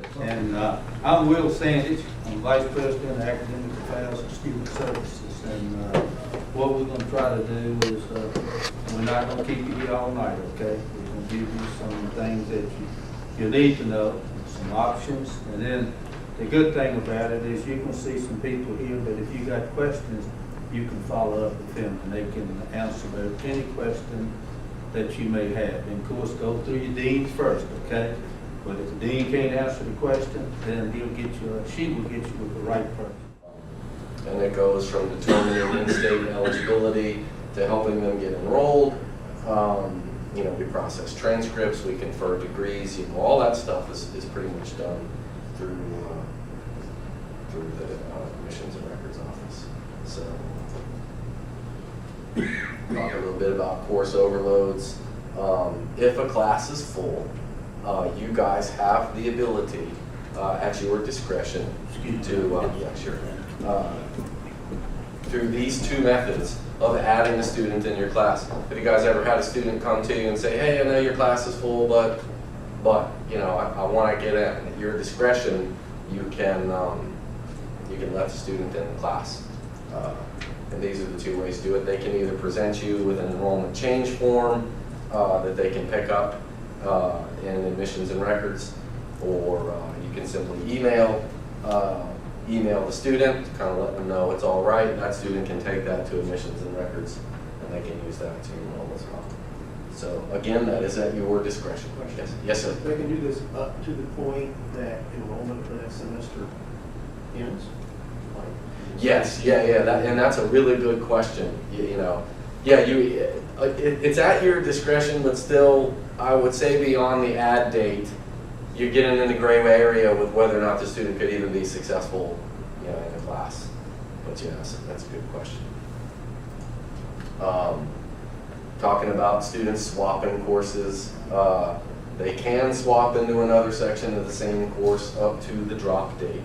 And I'm Will Sandidge. I'm Vice President of Academic Affairs and Student Services. And what we're going to try to do is we're not going to keep you here all night, okay? We're going to give you some things that you need to know, some options. And then the good thing about it is you can see some people here that if you got questions, you can follow up with them and they can answer any question that you may have. And of course, go through your deans first, okay? But if the dean can't answer the question, then she will get you with the right person. And it goes from determining in-state eligibility to helping them get enrolled. You know, we process transcripts, we confer degrees, you know, all that stuff is pretty much done through the Admissions and Records Office. So, talk a little bit about course overloads. If a class is full, you guys have the ability, at your discretion, to, yeah, sure, through these two methods of adding a student in your class. Have you guys ever had a student come to you and say, hey, I know your class is full, but you know, I want to get in? At your discretion, you can let the student in the class. And these are the two ways to do it. They can either present you with an enrollment change form that they can pick up in Admissions and Records, or you can simply email the student, kind of let them know it's all right, and that student can take that to Admissions and Records, and they can use that to enroll as well. So again, that is at your discretion. Yes, sir. They can do this up to the point that enrollment for next semester ends? Yes, yeah, and that's a really good question. You know, yeah, it's at your discretion, but still, I would say beyond the add date, you're getting in the gray area with whether or not the student could even be successful, you know, in the class. But yes, that's a good question. Talking about students swapping courses, they can swap into another section of the same course up to the drop date.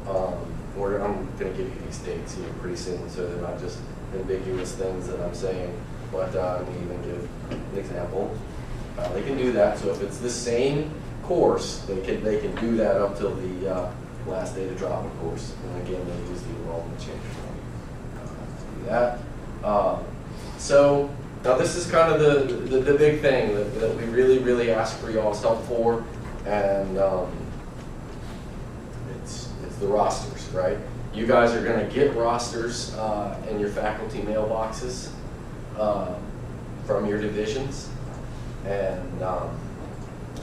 I'm going to give you these dates here pretty soon, so they're not just ambiguous things that I'm saying. But I'm going to even give an example. They can do that. So if it's the same course, they can do that up till the last day to drop a course. And again, they use the enrollment change form to do that. So now this is kind of the big thing that we really ask for y'all's help for, and it's the rosters, right? You guys are going to get rosters in your faculty mailboxes from your divisions, and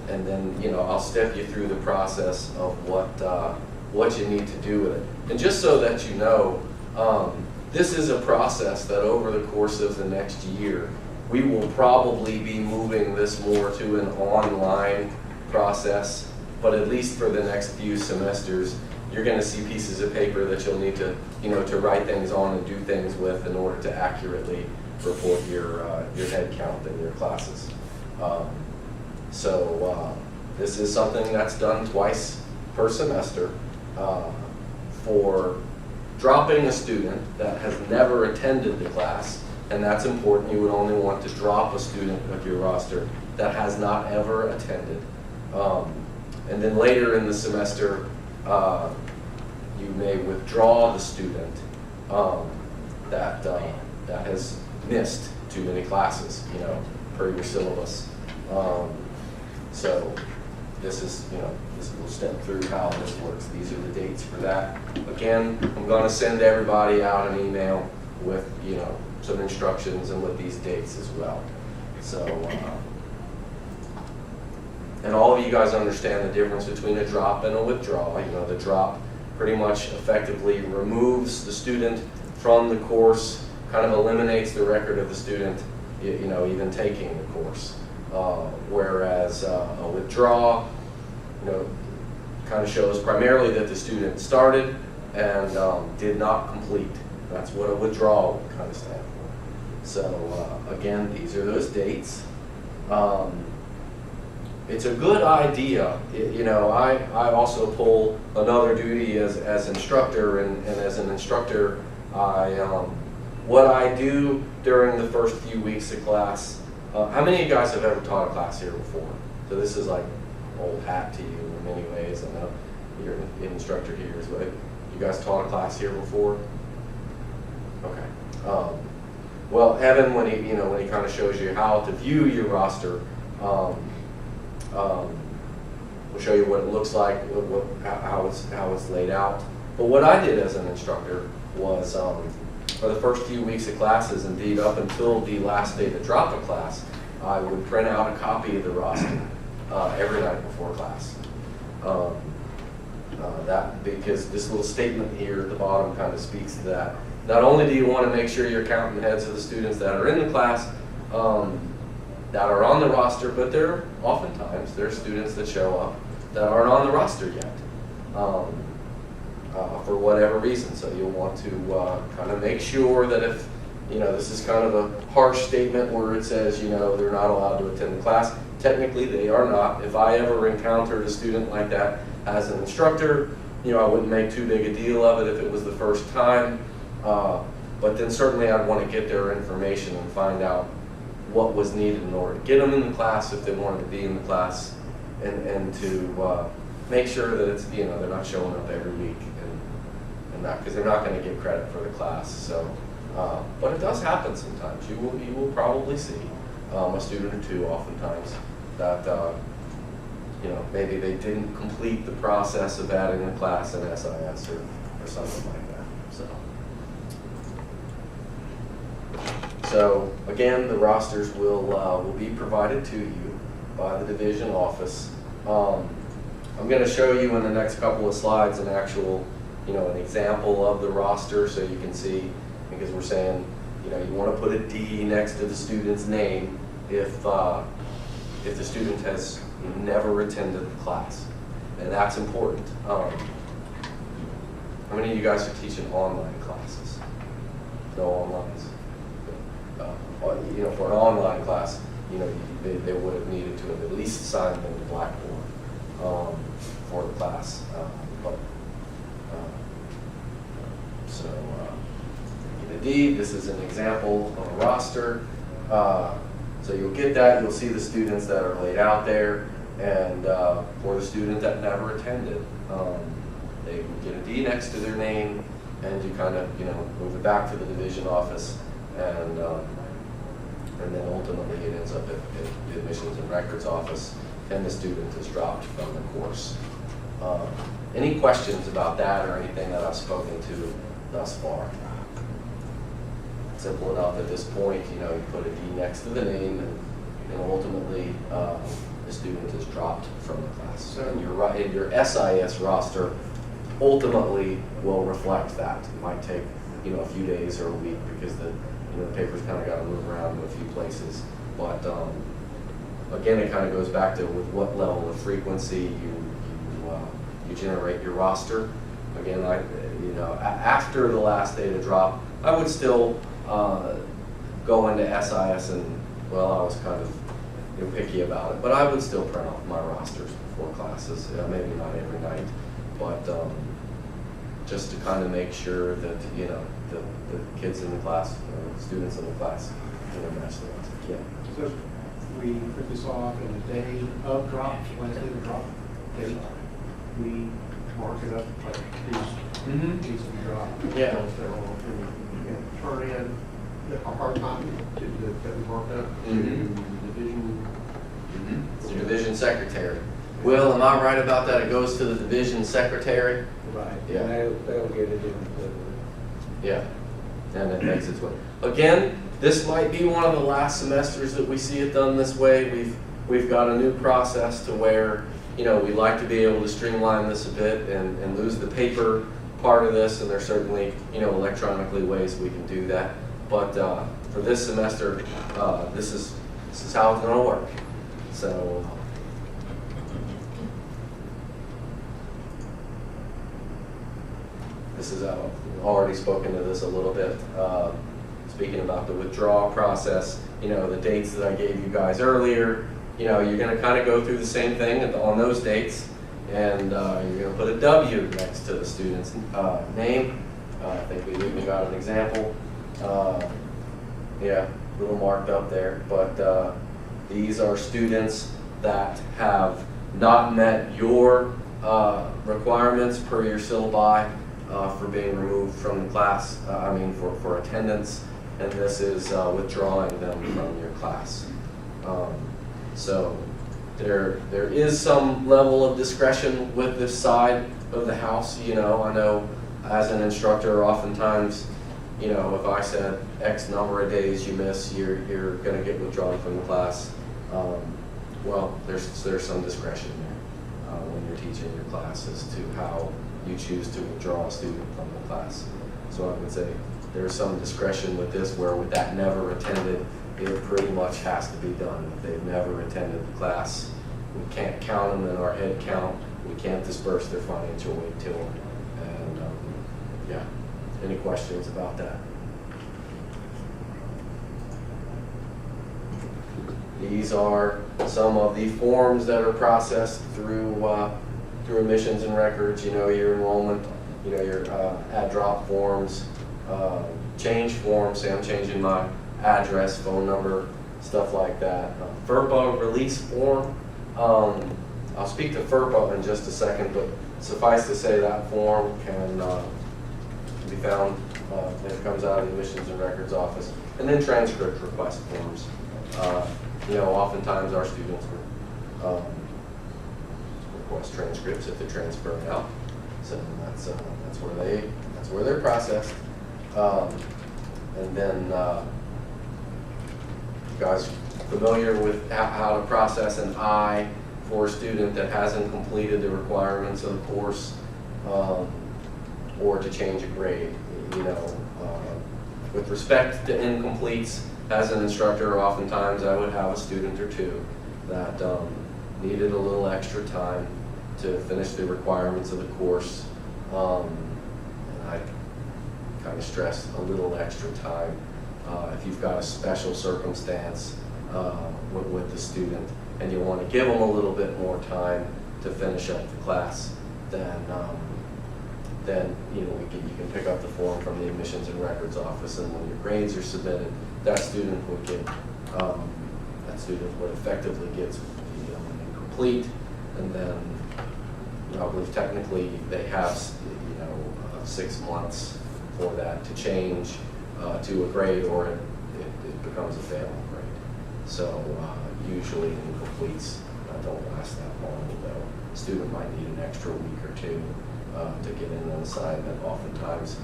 then, you know, I'll step you through the process of what you need to do with it. And just so that you know, this is a process that over the course of the next year, we will probably be moving this more to an online process, but at least for the next few semesters, you're going to see pieces of paper that you'll need to, you know, to write things on and do things with in order to accurately report your head count in your classes. So this is something that's done twice per semester. For dropping a student that has never attended the class, and that's important, you would only want to drop a student of your roster that has not ever attended. And then later in the semester, you may withdraw the student that has missed too many classes, you know, per your syllabus. So this is, you know, we'll step through how this works. These are the dates for that. Again, I'm going to send everybody out an email with, you know, some instructions and with these dates as well. So, and all of you guys understand the difference between a drop and a withdrawal. You know, the drop pretty much effectively removes the student from the course, kind of eliminates the record of the student, you know, even taking the course. Whereas a withdrawal, you know, kind of shows primarily that the student started and did not complete. That's what a withdrawal would kind of stand for. So again, these are those dates. It's a good idea. You know, I also pull another duty as instructor, and as an instructor, what I do during the first few weeks of class. How many of you guys have ever taught a class here before? So this is like old hat to you in many ways. I know you're an instructor here as well. You guys taught a class here before? Okay. Well, Evan, when he kind of shows you how to view your roster, we'll show you what it looks like, how it's laid out. But what I did as an instructor was, for the first few weeks of classes, indeed up until the last day to drop a class, I would print out a copy of the roster every night before class. Because this little statement here at the bottom kind of speaks to that. Not only do you want to make sure you're counting heads of the students that are in the class, that are on the roster, but oftentimes there are students that show up that aren't on the roster yet, for whatever reason. So you'll want to kind of make sure that if, this is kind of a harsh statement where it says, they're not allowed to attend the class. Technically, they are not. If I ever encountered a student like that as an instructor, I wouldn't make too big a deal of it if it was the first time. But then certainly I'd want to get their information and find out what was needed in order to get them in the class if they wanted to be in the class, and to make sure that it's, they're not showing up every week and that, because they're not going to get credit for the class. So, but it does happen sometimes. You will probably see a student or two oftentimes that maybe they didn't complete the process of adding a class in SIS or something like that. So again, the rosters will be provided to you by the division office. I'm going to show you in the next couple of slides an actual, an example of the roster, so you can see, because we're saying, you want to put a D next to the student's name if the student has never attended the class, and that's important. How many of you guys are teaching online classes? No onlines. For an online class, they would have needed to have at least assigned them to Blackboard for the class. Indeed, this is an example of a roster. So you'll get that. You'll see the students that are laid out there, and for the student that never attended, they would get a D next to their name, and you kind of move it back to the division office, and then ultimately it ends up at the admissions and records office, and the student is dropped from the course. Any questions about that or anything that I've spoken to thus far? Simple enough at this point. You put a D next to the name, and ultimately the student is dropped from the class. And you're right, and your SIS roster ultimately will reflect that. It might take a few days or a week, because the paper's kind of got to move around to a few places. But again, it kind of goes back to with what level of frequency you generate your roster. Again, after the last day to drop, I would still go into SIS, and I was kind of picky about it, but I would still print off my rosters before classes. Maybe not every night, but just to kind of make sure that the kids in the class, students in the class, match the roster. Yeah. So we put this off in the day of drop, Wednesday of drop date. We mark it up like these needs to be dropped. Yeah. Turn in our part-time that we marked up to the division. It's the division secretary. Will, am I right about that? It goes to the division secretary? Right. Yeah. And they'll get it in. Yeah. And it makes its way. Again, this might be one of the last semesters that we see it done this way. We've got a new process to where, we like to be able to streamline this a bit and lose the paper part of this, and there's certainly, electronically ways we can do that. But for this semester, this is how it's going to work. So. This is, I've already spoken to this a little bit, speaking about the withdrawal process, the dates that I gave you guys earlier, you're going to kind of go through the same thing on those dates, and you're going to put a W next to the student's name. I think we even got an example, a little marked up there, but these are students that have not met your requirements per your syllabi for being removed from the class, for attendance, and this is withdrawing them from your class. So there is some level of discretion with this side of the house. I know as an instructor, oftentimes, if I said X number of days you miss, you're going to get withdrawn from the class. Well, there's some discretion there when you're teaching your class as to how you choose to withdraw a student from the class. So I would say there's some discretion with this, where with that never attended, it pretty much has to be done. If they've never attended the class, we can't count them in our head count. We can't disperse their financial aid to them. And yeah, any questions about that? These are some of the forms that are processed through admissions and records. Your enrollment, your add drop forms, change forms. Say I'm changing my address, phone number, stuff like that. FERPA release form. I'll speak to FERPA in just a second, but suffice to say that form can be found if it comes out of the admissions and records office. And then transcript request forms. Oftentimes our students request transcripts if they're transferring out. So that's where they're processed. And then you guys familiar with how to process an I for a student that hasn't completed the requirements of the course, or to change a grade. With respect to incompletes, as an instructor, oftentimes I would have a student or two that needed a little extra time to finish the requirements of the course. And I kind of stress a little extra time. If you've got a special circumstance with the student and you want to give them a little bit more time to finish up the class, then you can pick up the form from the admissions and records office, and when your grades are submitted, that student would effectively get incomplete, and then I believe technically they have 6 months for that to change to a grade, or it becomes a failing grade. So usually incompletes don't last that long, though. A student might need an extra week or two to get in an assignment. Oftentimes,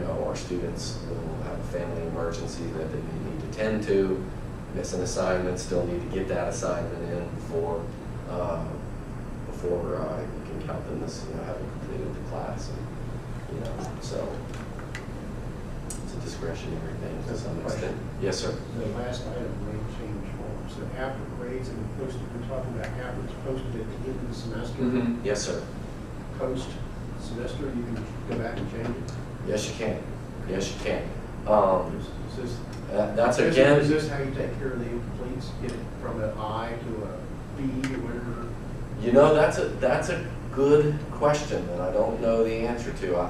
our students will have a family emergency that they may need to tend to, miss an assignment, still need to get that assignment in before you can count them as having completed the class. And, so it's a discretionary thing to some extent. Yes, sir. The last item, grade change forms. So after grades have been posted, we're talking about after it's posted at the end of the semester. Mm-hmm. Yes, sir. Post semester, you can go back and change it. Yes, you can. Yes, you can. Is Is this how you take care of the incompletes? Get it from an I to a B or whatever? That's a good question that I don't know the answer to.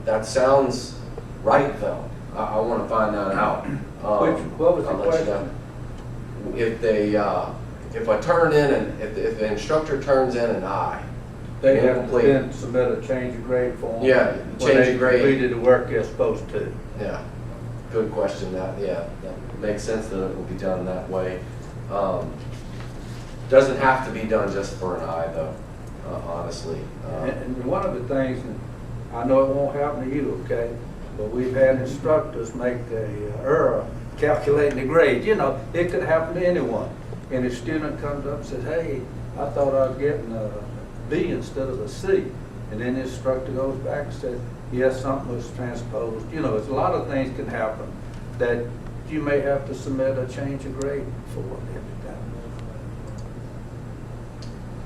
That sounds right, though. I want to find that out. What was the I'll let you question? know. If I turn in and if the instructor turns in an I, They have to incomplete. then submit a change of grade form. Yeah, when change they of grade. completed the work they're supposed to. Yeah, good question. That makes sense that it will be done that way. Doesn't have to be done just for an I, though. Honestly. And one of the things, and I know it won't happen to you, okay, but we've had instructors make the error calculating the grade. It could happen to anyone. And a student comes up and says, hey, I thought I was getting a B instead of a C. And then the instructor goes back and says, yes, something was transposed. It's a lot of things can happen that you may have to submit a change of grade for.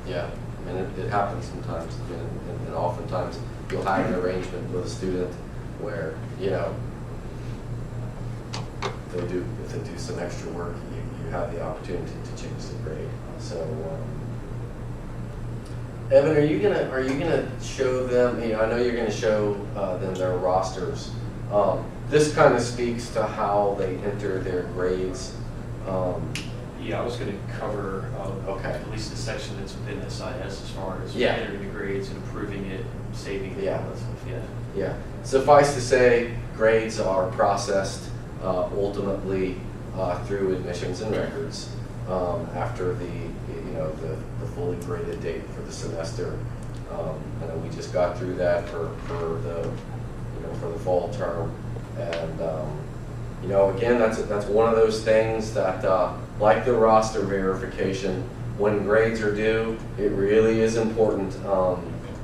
Yeah, it happens sometimes, and oftentimes you'll have an arrangement with a student where if they do some extra work, you have the opportunity to change the grade. So, Evan, are you gonna show them? I know you're gonna show them their rosters. This kind of speaks to how they enter their grades. Yeah, I was going to cover Okay. at least the section that's within SIS as far as Yeah. entering the grades and improving it, saving it, Yeah. all that stuff, yeah. Yeah, suffice to say, grades are processed ultimately through admissions and records after the fully graded date for the semester. I know we just got through that for the fall term, and again, that's one of those things that like the roster verification, when grades are due, it really is important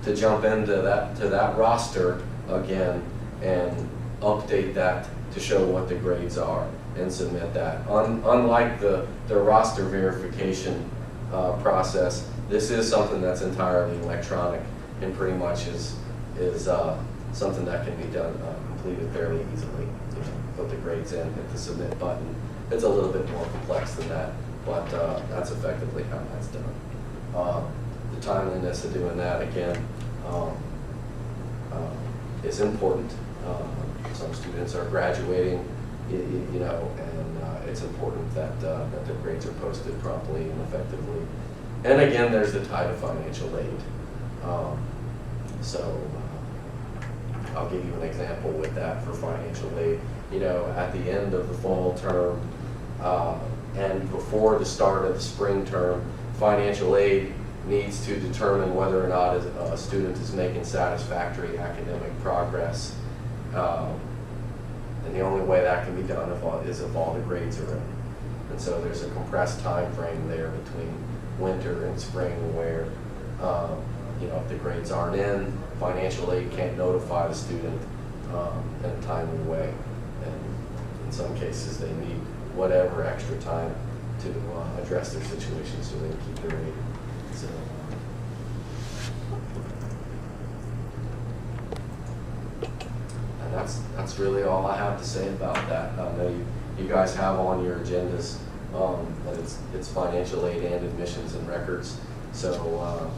to jump into that roster again and update that to show what the grades are and submit that. Unlike the roster verification process, this is something that's entirely electronic and pretty much is something that can be done, completed fairly easily. You put the grades in, hit the submit button. It's a little bit more complex than that, but that's effectively how that's done. The timeliness of doing that, again, is important. Some students are graduating, and it's important that the grades are posted promptly and effectively. And again, there's the tie to financial aid. I'll give you an example with that for financial aid. At the end of the fall term and before the start of the spring term, financial aid needs to determine whether or not a student is making satisfactory academic progress. And the only way that can be done is if all the grades are in. And so there's a compressed time frame there between winter and spring where if the grades aren't in, financial aid can't notify the student in a timely way. And in some cases, they need whatever extra time to address their situation so they can keep their aid. So, and that's really all I have to say about that. I know you guys have on your agendas that it's financial aid and admissions and records. So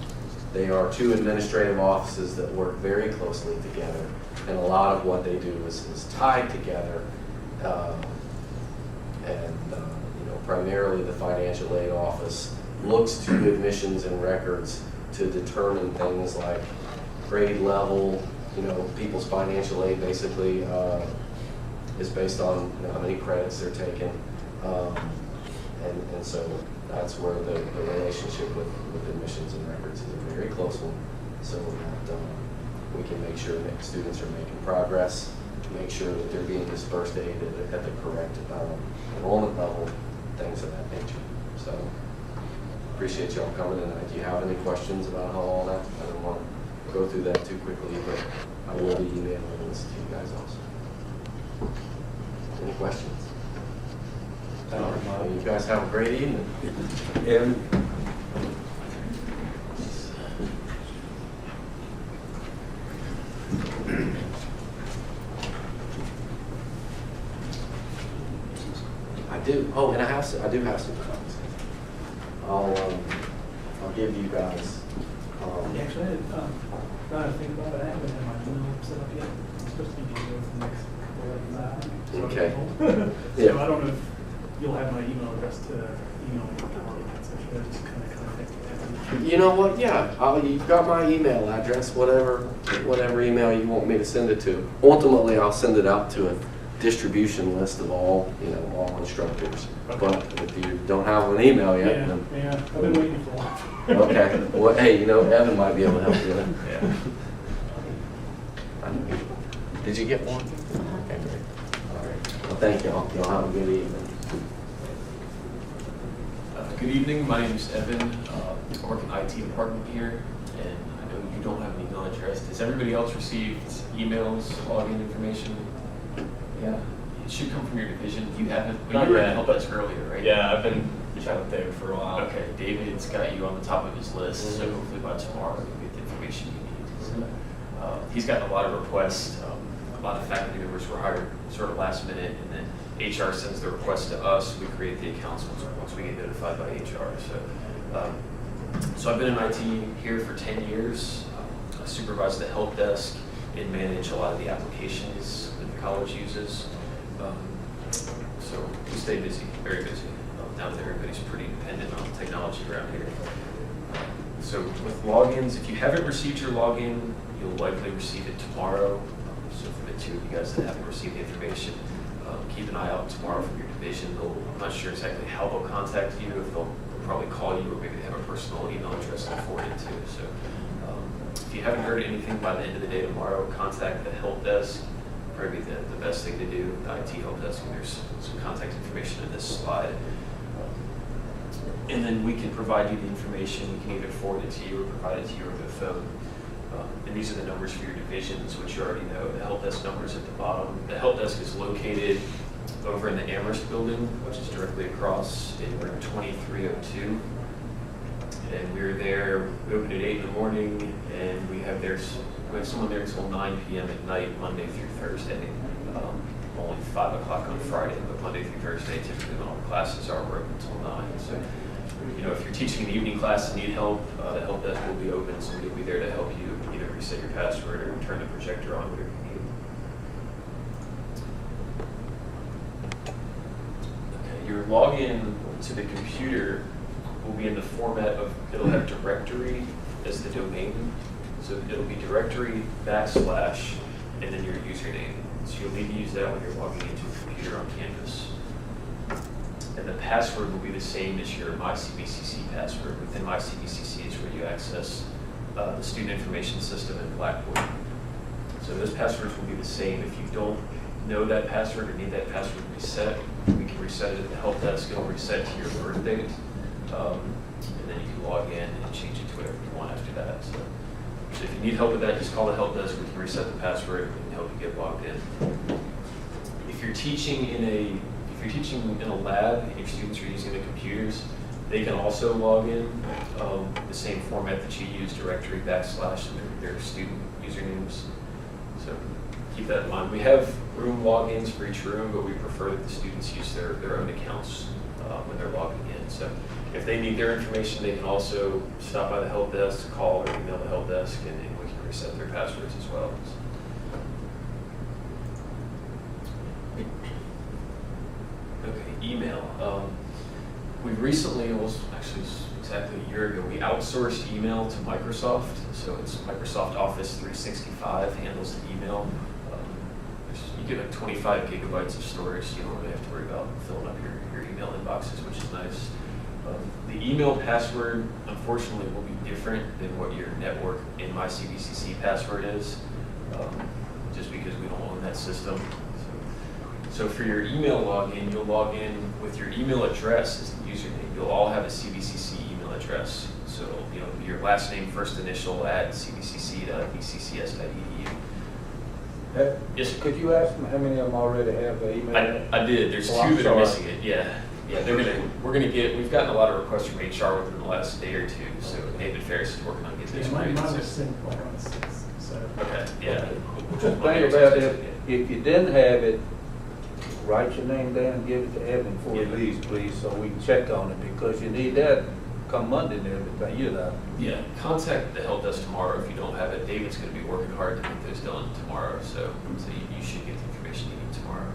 they are two administrative offices that work very closely together, and a lot of what they do is tied together. Primarily the financial aid office looks to admissions and records to determine things like grade level. People's financial aid basically is based on how many credits they're taking, and so that's where the relationship with admissions and records is a very close one, so that we can make sure that students are making progress, make sure that they're being dispersed aid at the correct enrollment level, things of that nature. So appreciate y'all coming tonight. Do you have any questions about all that? I don't want to go through that too quickly, but I will be emailing this to you guys also. Any questions? You guys have a great evening. Yeah. I do. Oh, and I do have some copies. I'll give you guys. Actually, I trying to think about it. I haven't had my email set up yet. I'm supposed to be getting it for the next couple of days. Okay. So Yeah. I don't know if you'll have my email address to email me. So should I just kind of contact you? You know what? Yeah, you've got my email address. Whatever email you want me to send it to. Ultimately, I'll send it out to a distribution list of all instructors. Okay. But if you don't have an email yet, Yeah, then yeah. I've been waiting for a while. okay. Well, hey, Evan might be able to help you with it. Yeah. Did you get one? Okay, great. All right. Well, thank y'all. Y'all have a good evening. Good evening, my name is Evan. I work in the IT department here, and I know you don't have an email address. Has everybody else received emails, login information? Yeah, it should come from your division. You haven't, but Not you were yet. at help desk earlier, right? Yeah, I've been chatting with David for a while. Okay, David's got you on the top of his list, so hopefully by tomorrow you'll get the information you need. So, he's gotten a lot of requests. A lot of faculty members were hired sort of last minute, and then HR sends the request to us. We create the accounts once we get notified by HR. So I've been in IT here for 10 years. I supervise the help desk and manage a lot of the applications that the college uses. So we stay busy, very busy. now that everybody's pretty dependent on technology around here. So with logins, if you haven't received your login, you'll likely receive it tomorrow. So for the two of you guys that haven't received the information, keep an eye out tomorrow from your division. I'm not sure exactly how they'll contact you, if they'll probably call you, or maybe they have a personal email address to forward it to. So if you haven't heard anything by the end of the day tomorrow, contact the help desk. Probably the best thing to do, the IT help desk, and there's some contact information in this slide. And then we can provide you the information. We can either forward it to you or provide it to you over the phone. And these are the numbers for your divisions, which you already know. The help desk number is at the bottom. The help desk is located over in the Amherst building, which is directly across in room 2302. And we're there, we open at 8 in the morning, and we have someone there until 9 p.m. at night, Monday through Thursday. Only 5 o'clock on Friday, but Monday through Thursday, typically when all the classes are, we're open until 9. So, if you're teaching an evening class and need help, the help desk will be open. Somebody will be there to help you either reset your password or turn the projector on, whatever you need. Okay, your login to the computer will be in the format of, it'll have directory as the domain. So it'll be directory / and then your username. So you'll need to use that when you're logging into a computer on campus. And the password will be the same as your MyCPCC password. Within MyCPCC is where you access the student information system in Blackboard. So those passwords will be the same. If you don't know that password or need that password reset, we can reset it at the help desk. It'll reset to your birth date. And then you can log in and change it to whatever you want after that. So if you need help with that, just call the help desk. We can reset the password and help you get logged in. If you're teaching in a lab and your students are using the computers, they can also log in the same format that you use, directory / and their student usernames. So keep that in mind. We have room logins for each room, but we prefer that the students use their own accounts when they're logging in. So if they need their information, they can also stop by the help desk, call or email the help desk, and we can reset their passwords as well. Okay, email. We recently, it was actually exactly a year ago, we outsourced email to Microsoft. So it's Microsoft Office 365 handles the email. You get like 25 gigabytes of storage, so you don't really have to worry about filling up your email inboxes, which is nice. The email password, unfortunately, will be different than what your network in MyCPCC password is, just because we don't own that system. So for your email login, you'll log in with your email address as the username. You'll all have a CPCC email address. So it'll be your last name, first initial at cpcc.bccs.edu. Yes. Could you ask them how many of them already have the email? I did. There's two that are missing it. Yeah. We've gotten a lot of requests from HR within the last day or two. So David Farris is working on getting this right. Mine was sent like on the 6th, so. Okay, yeah. Just think about it, if you didn't have it, write your name down, give it to Evan before he leaves, please, so we can check on it, because you need that come Monday and everything, Yeah, contact the help desk tomorrow if you don't have it. David's going to be working hard to get those done tomorrow, so you should get the information you need tomorrow.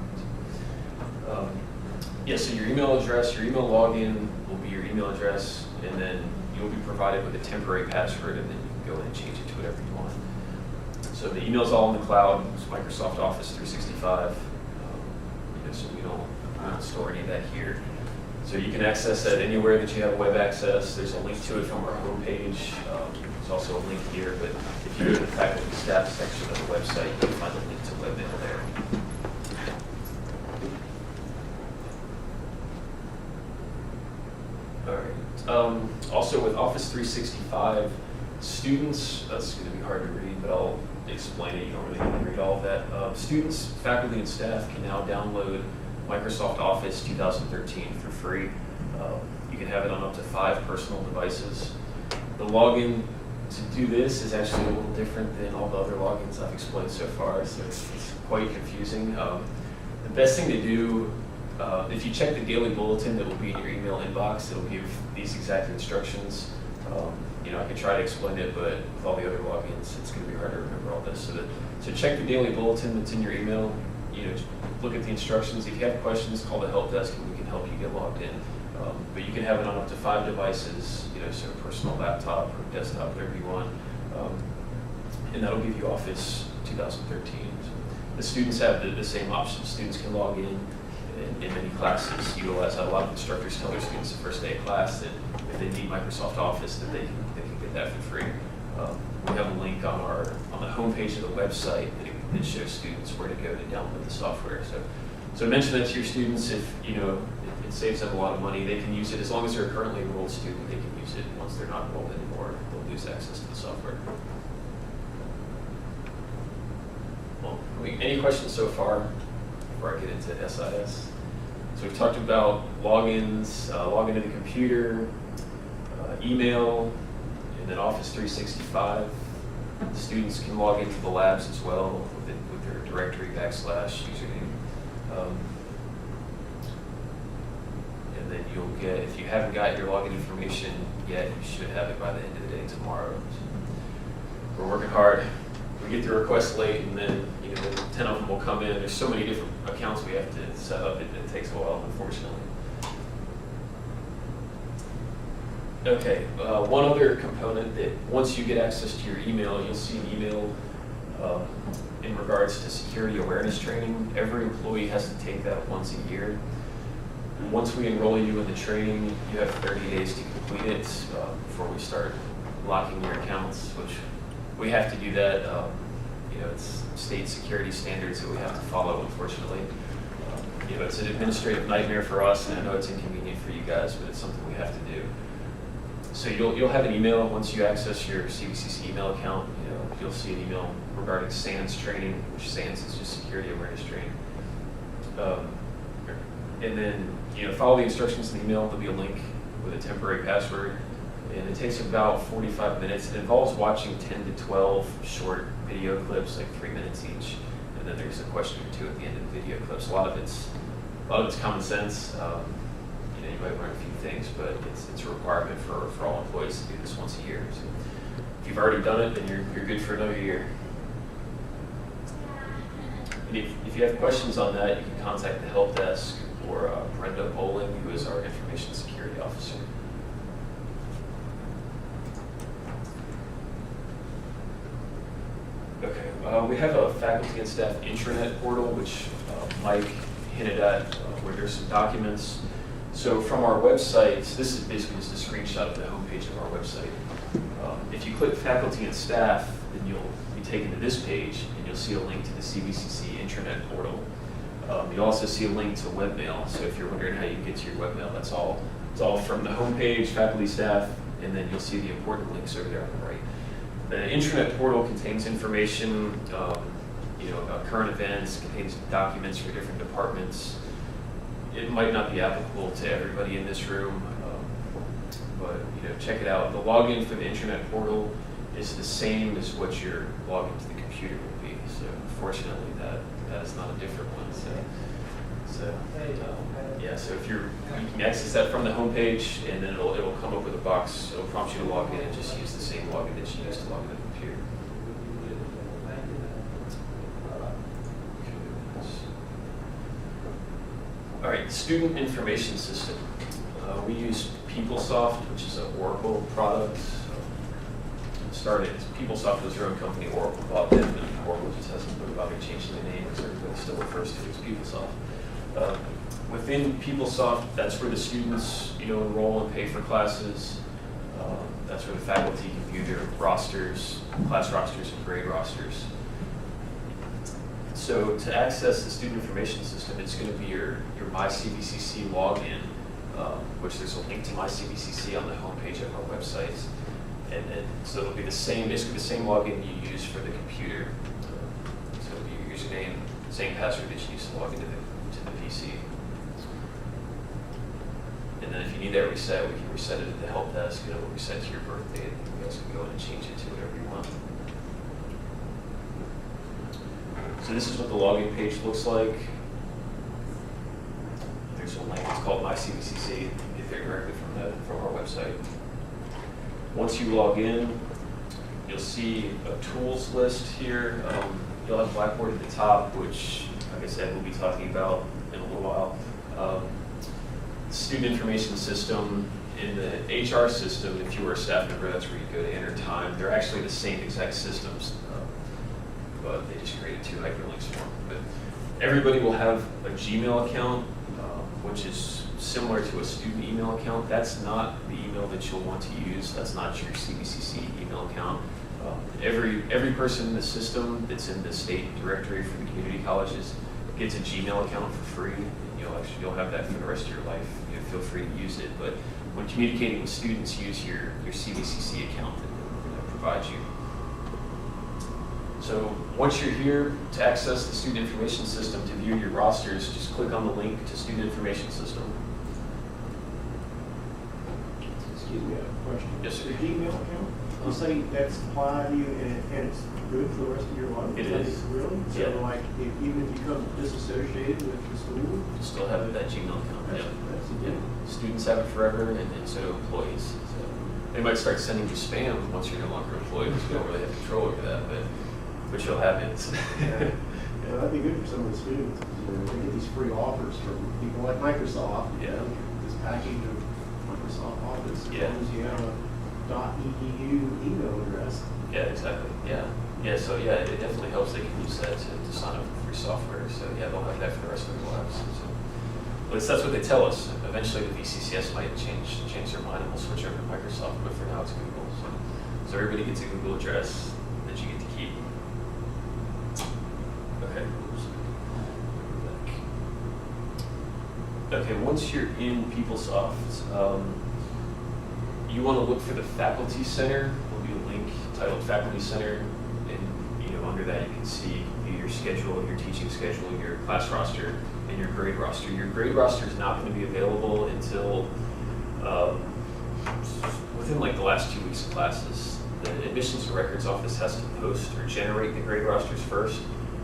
So your email address, your email login will be your email address, and then you'll be provided with a temporary password, and then you can go in and change it to whatever you want. So the email's all in the cloud. It's Microsoft Office 365. So we don't store any of that here. So you can access that anywhere that you have web access. There's a link to it from our homepage. There's also a link here, but if you go to the faculty staff section of the website, you'll find a link to webmail there. All right. Also with Office 365, students, that's going to be hard to read, but I'll explain it. You don't really need to read all of that. Students, faculty, and staff can now download Microsoft Office 2013 for free. You can have it on up to 5 personal devices. The login to do this is actually a little different than all the other logins I've explained so far, so it's quite confusing. The best thing to do, if you check the daily bulletin that will be in your email inbox, it'll give these exact instructions. I could try to explain it, but with all the other logins, it's going to be hard to remember all this. So check the daily bulletin that's in your email. Look at the instructions. If you have questions, call the help desk and we can help you get logged in. But you can have it on up to 5 devices, so personal laptop or desktop, whatever you want. And that'll give you Office 2013. The students have the same options. Students can log in many classes, utilize that. A lot of instructors tell their students the first day of class that if they need Microsoft Office, that they can get that for free. We have a link on the homepage of the website that shows students where to go to download the software. So mention that to your students. If it saves them a lot of money, they can use it as long as they're a currently enrolled student. They can use it. Once they're not enrolled anymore, they'll lose access to the software. Well, any questions so far before I get into SIS? So we've talked about logins, log into the computer, email, and then Office 365. Students can log into the labs as well with their directory / username. And then you'll get, if you haven't got your login information yet, you should have it by the end of the day tomorrow. We're working hard. We get the request late, and then 10 of them will come in. There's so many different accounts we have to set up. It takes a while, unfortunately. Okay, one other component that once you get access to your email, you'll see an email in regards to security awareness training. Every employee has to take that once a year. Once we enroll you in the training, you have 30 days to complete it before we start locking your accounts, which we have to do that. It's state security standards that we have to follow, unfortunately. It's an administrative nightmare for us, and I know it's inconvenient for you guys, but it's something we have to do. So you'll have an email once you access your CPCC email account. You'll see an email regarding SANS training, which SANS is just security awareness training. And then follow the instructions in the email. There'll be a link with a temporary password, and it takes about 45 minutes. It involves watching 10 to 12 short video clips, like 3 minutes each, and then there's a question or two at the end of the video clips. A lot of it's common sense. You might learn a few things, but it's a requirement for all employees to do this once a year. So if you've already done it, then you're good for another year. And if you have questions on that, you can contact the help desk or Brenda Bowling, who is our information security officer. Okay, we have a faculty and staff intranet portal, which Mike hinted at, where there's some documents. So from our website, this is basically just a screenshot of the homepage of our website. If you click faculty and staff, then you'll be taken to this page, and you'll see a link to the CPCC intranet portal. You'll also see a link to webmail. So if you're wondering how you get to your webmail, it's all from the homepage, faculty, staff, and then you'll see the important links over there on the right. The intranet portal contains information, about current events, contains documents for different departments. It might not be applicable to everybody in this room, but check it out. The login for the intranet portal is the same as what your login to the computer will be. So unfortunately, that is not a different one. So if you can access that from the homepage, and then it'll come up with a box. It'll prompt you to log in and just use the same login that you used to log into the computer. All right, student information system. We use PeopleSoft, which is an Oracle product. PeopleSoft was their own company. Oracle bought them, and Oracle just hasn't really bothered changing the name, because everybody still refers to it as PeopleSoft. Within PeopleSoft, that's where the students, enroll and pay for classes. That's where the faculty can view their rosters, class rosters, and grade rosters. So to access the student information system, it's going to be your MyCPCC login, which there's a link to MyCPCC on the homepage of our website. And so it'll be basically the same login you use for the computer. So it'll be your username, same password that you use to log into the PC. And then if you need that reset, we can reset it at the help desk. We'll reset to your birth date. You guys can go in and change it to whatever you want. So this is what the login page looks like. There's a link. It's called MyCPCC. You can get there directly from our website. Once you log in, you'll see a tools list here. You'll have Blackboard at the top, which, like I said, we'll be talking about in a little while. student information system. In the HR system, if you were a staff member, that's where you go to enter time. They're actually the same exact systems, but they just created 2 hyperlinks for them. But everybody will have a Gmail account, which is similar to a student email account. That's not the email that you'll want to use. That's not your CPCC email account. Every person in the system that's in the state directory for the community colleges gets a Gmail account for free. You'll have that for the rest of your life. Feel free to use it. But when communicating with students, use your CPCC account that provides you. So once you're here to access the student information system to view your rosters, just click on the link to student information system. Excuse me, I have a question. Yes, sir. The Gmail account, you say that's applied to you and it's good for the rest of your life? It is. Really? Yeah. So like, even if you become disassociated with the school? You still have that Gmail account. That's a Yeah. good. Students have it forever, and so do employees. So they might start sending you spam once you're no longer employed, because you don't really have control over that, but you'll have it. Yeah, that'd be good for some of the students. They get these free offers from people like Microsoft. Yeah. This package of Microsoft Office. Yeah. As long as you have a .edu email address. Yeah, exactly. Yeah. So yeah, it definitely helps. They can use that to sign up for free software. So yeah, they'll have that for the rest of their lives. So, at least that's what they tell us. Eventually, the VCCS might change their mind and we'll switch over to Microsoft. But for now, it's Google. So everybody gets a Google address that you get to keep. Okay. Okay. Once you're in PeopleSoft, you want to look for the Faculty Center. There'll be a link titled Faculty Center, and under that you can see your schedule, your teaching schedule, your class roster, and your grade roster. Your grade roster is not going to be available until within like the last 2 weeks of classes. The Admissions and Records Office has to post or generate the grade rosters first.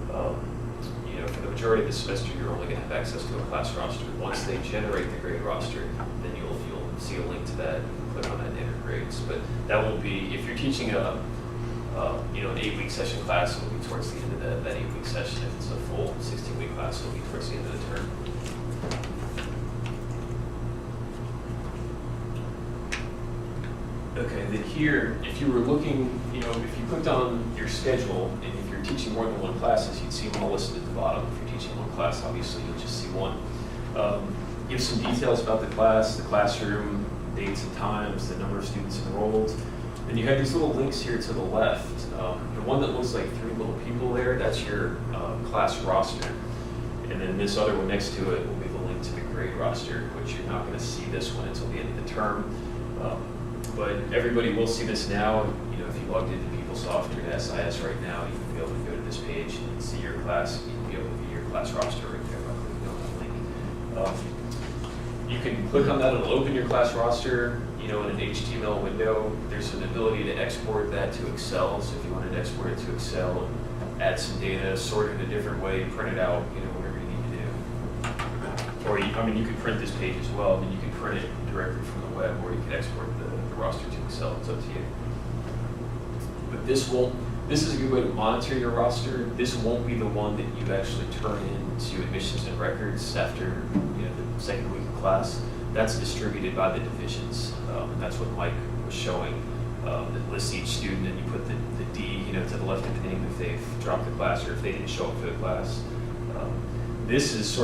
For the majority of the semester, you're only going to have access to a class roster. Once they generate the grade roster, then you'll see a link to that. Click on that and enter grades. But that won't be, if you're teaching an 8-week session class, it'll be towards the end of that 8-week session. If it's a full 16-week class, it'll be towards the end of the term. Okay, then here, if you were looking, if you clicked on your schedule, and if you're teaching more than 1 classes, you'd see them all listed at the bottom. If you're teaching 1 class, obviously you'll just see 1. Give some details about the class, the classroom, dates and times, the number of students enrolled. And you have these little links here to the left. The one that looks like 3 little people there, that's your class roster. And then this other one next to it will be the link to the grade roster, which you're not going to see this one until the end of the term. But everybody will see this now. If you logged into PeopleSoft or to SIS right now, you can be able to go to this page and see your class. You can be able to view your class roster right there by clicking on that link. You can click on that, it'll open your class roster, in an HTML window. There's an ability to export that to Excel. So if you wanted to export it to Excel and add some data, sort it in a different way, print it out, whatever you need to do. Or you could print this page as well, then you can print it directly from the web, or you could export the roster to Excel. It's up to you. But this is a good way to monitor your roster. This won't be the one that you actually turn into Admissions and Records after the second week of class. That's distributed by the divisions, and that's what Mike was showing. That lists each student, and you put the D, to the left of the name if they've dropped the class or if they didn't show up for the class. This is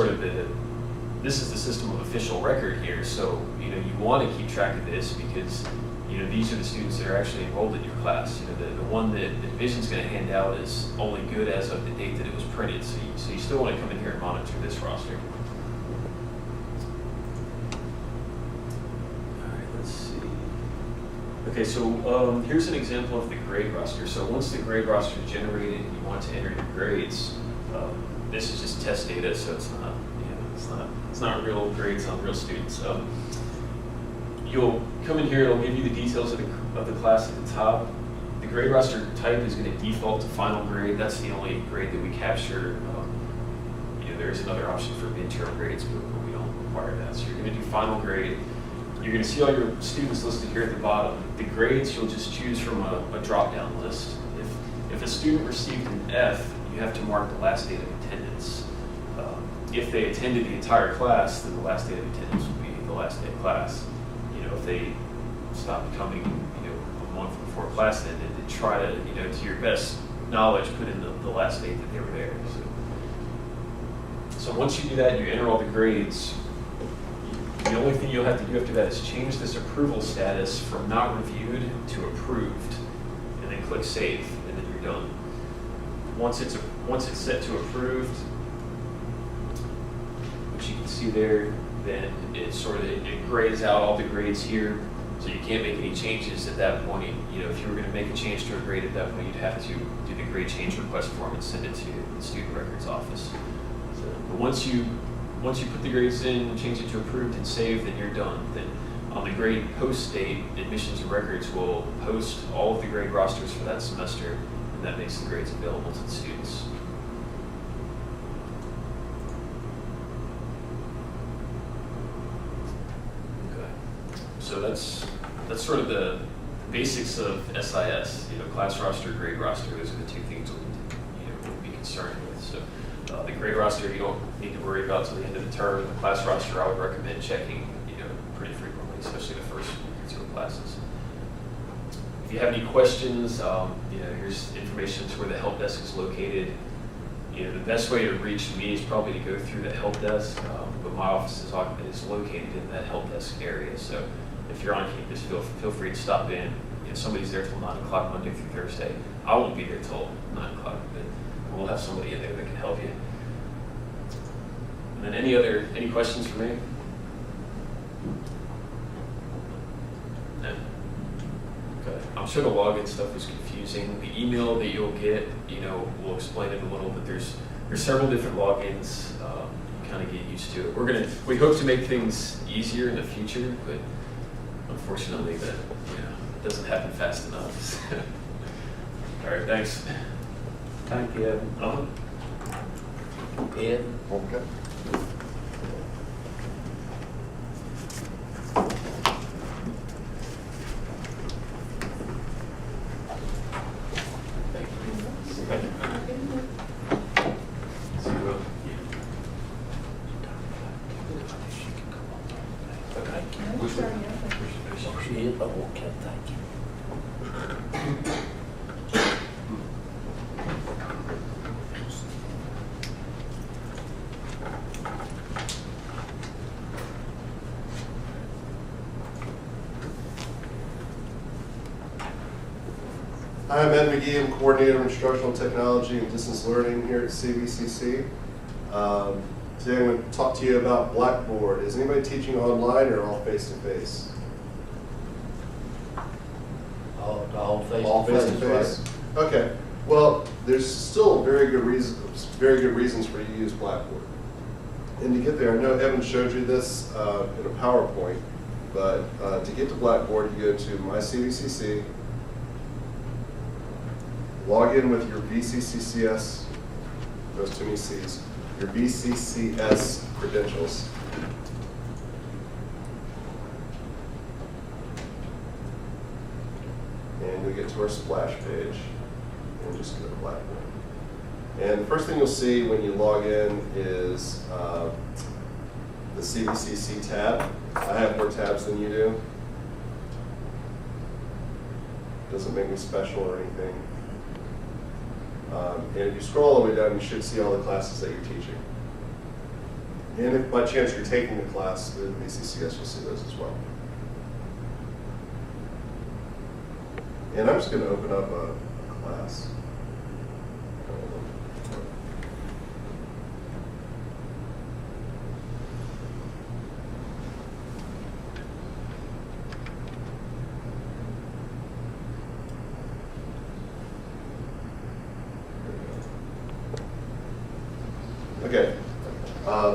the system of official record here. So you want to keep track of this because these are the students that are actually enrolled in your class. The one that the division's going to hand out is only good as of the date that it was printed. So you still want to come in here and monitor this roster. Okay, so here's an example of the grade roster. So once the grade roster is generated and you want to enter your grades, this is just test data, so it's not real grades on real students. You'll come in here, it'll give you the details of the class at the top. The grade roster type is going to default to final grade. That's the only grade that we capture. There is another option for midterm grades, but we don't require that. So you're going to do final grade. You're going to see all your students listed here at the bottom. The grades you'll just choose from a drop-down list. If a student received an F, you have to mark the last date of attendance. If they attended the entire class, then the last date of attendance would be the the last day of class. You know, if they stop coming, you know, a month before class ended, then try to, you know, to your best knowledge, put in the last date that they were there. So once you do that, you enter all the grades. The only thing you'll have to do after that is change this approval status from not reviewed to approved, and then click save, and then you're done. Once it's set to approved, which you can see there, then it grades out all the grades here, so you can't make any changes at that point. You know, if you were going to make a change to a grade at that point, you'd have to do the grade change request form and send it to the student records office. So, but once you put the grades in, change it to approved and save, then you're done. Then on the grade post date, admissions and records will post all of the grade rosters for that semester, and that makes the grades available to the students. So that's sort of the basics of SIS. You know, class roster, grade roster. Those are the two things we'll be concerned with. So the grade roster you don't need to worry about till the end of the term. The class roster I would recommend checking, you know, pretty frequently, especially the first week or two of classes. If you have any questions, you know, here's information to where the help desk is located. You know, the best way to reach me is probably to go through the help desk, but my office is located in that help desk area. So if you're on campus, feel free to stop in. You know, somebody's there till 9 o'clock Monday through Thursday. I won't be there till 9 o'clock, but we'll have somebody in there that can help you. And then any questions for me? No? Okay. I'm sure the login stuff was confusing. The email that you'll get, you know, will explain it a little, but there's several different logins. Kind of get used to it. We hope to make things easier in the future, but unfortunately that, you know, it doesn't happen fast enough. All right, thanks. Thank you, Evan. Ed? Okay. She is, oh, okay, thank you. Hi, I'm Ed McGee. I'm Coordinator of Instructional Technology and Distance Learning here at CPCC. Today I'm going to talk to you about Blackboard. Is anybody teaching online or all face-to-face? All All face-to-face, face-to-face? Okay. Well, there's still very good reasons for you to use Blackboard. And to get there, I know Evan showed you this in a PowerPoint, but to get to Blackboard, you go to My CPCC, log in with your VCCCS, those too many C's, your VCCS credentials. And we get to our splash page, and just go to Blackboard. And the first thing you'll see when you log in is the CPCC tab. I have more tabs than you do. Doesn't make me special or anything. And if you scroll all the way down, you should see all the classes that you're teaching. And if by chance you're taking the class through the VCCS, you'll see those as well. And I'm just going to open up a class. Okay,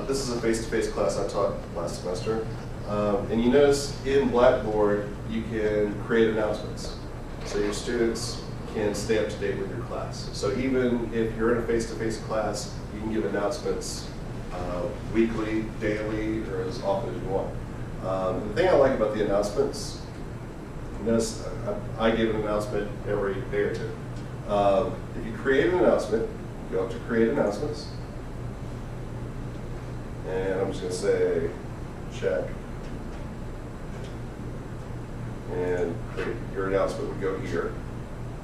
this is a face-to-face class I taught last semester. And you notice in Blackboard, you can create announcements. So your students can stay up to date with your class. So even if you're in a face-to-face class, you can give announcements weekly, daily, or as often as you want. The thing I like about the announcements, notice I give an announcement every day or two. If you create an announcement, go up to create announcements. And I'm just going to say check. announcement would go here.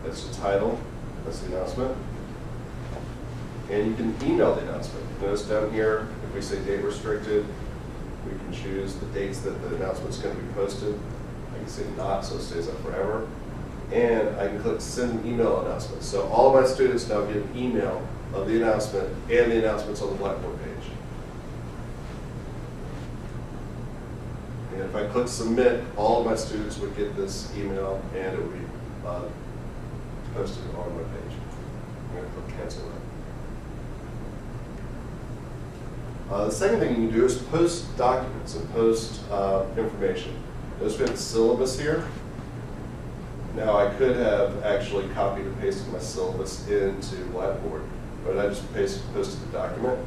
That's the title, that's the announcement. And you can email the announcement. Notice down here, if we say date restricted, we can choose the dates that the announcement's going to be posted. I can say not, so it stays up forever. And I can click send email announcement. So all of my students now get an email of the announcement and the announcements on the Blackboard page. And if I click submit, all of my students would get this email and it would be posted on my page. I'm going to click cancel that. The second thing you can do is post documents and post information. Notice we have the syllabus here. Now I could have actually copied and pasted my syllabus into Blackboard, but I just posted the document.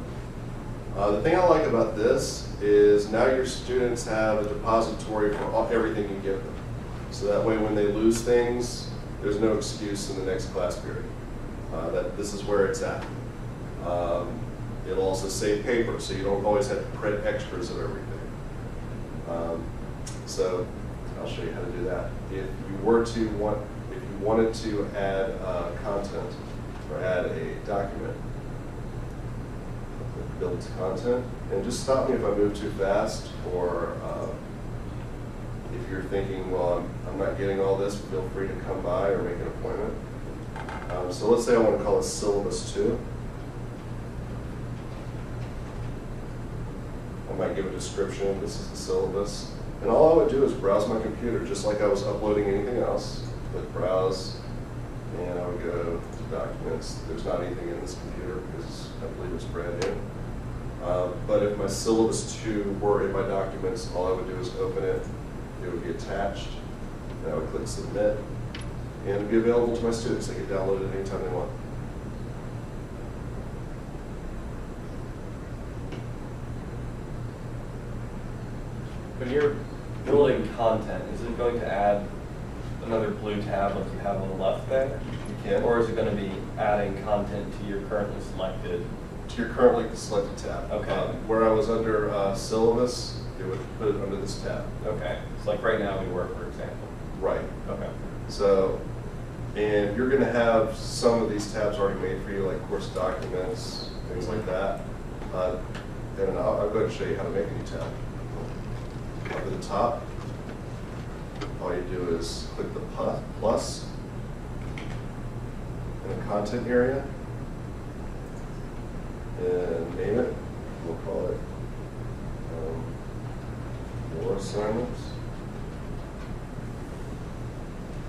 The thing I like about this is now your students have a depository for everything you give them. So that way when they lose things, there's no excuse in the next class period. That this is where it's at. It'll also save paper, so you don't always have to print extras of everything. So I'll show you how to do that. If you wanted to add content or add a document, build to content, and just stop me if I move too fast, or if you're thinking, well, I'm not getting all this, feel free to come by or make an appointment. So let's say I want to call this syllabus 2. I might give a description, this is the syllabus. And all I would do is browse my computer, just like I was uploading anything else. Click browse, and I would go to documents. There's not anything in this computer because I believe it's brand new. But if my syllabus 2 were in my documents, all I would do is open it. It would be attached, and I would click submit, and it would be available to my students. They can download it anytime they want. When you're building content, is it going to add another blue tab like you have on the left there? You can. Or is it going to be adding content to your currently selected? To your currently selected tab. Okay. Where I was under syllabus, it would put it under this tab. Okay. So like right now we work, for example. Right. Okay. So, and you're going to have some of these tabs already made for you, like course documents, things like that. And I'll go ahead and show you how to make a new tab. Up at the top, all you do is click the plus in the content area and name it. We'll call it more assignments.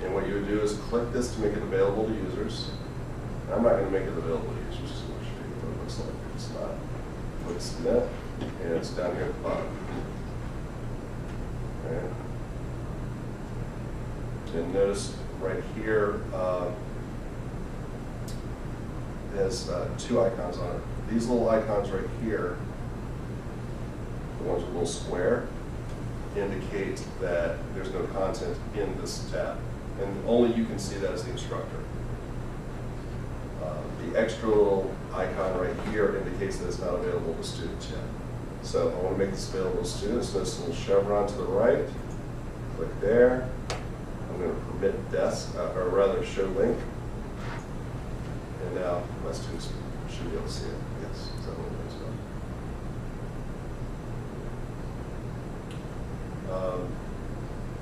And what you would do is click this to make it available to users. I'm not going to make it available to users, just going to show you what it looks like. It's not. Click submit, and it's down here at the bottom. Okay. And notice right here, there's 2 icons on it. These little icons right here, the ones with a little square, indicate that there's no content in this tab. And only you can see that as the instructor. The extra little icon right here indicates that it's not available to students yet. So I want to make this available to students. Notice a little chevron to the right. Click there. I'm going to permit desk, or rather show link. And now my students should be able to see it. Yes, is that what it is?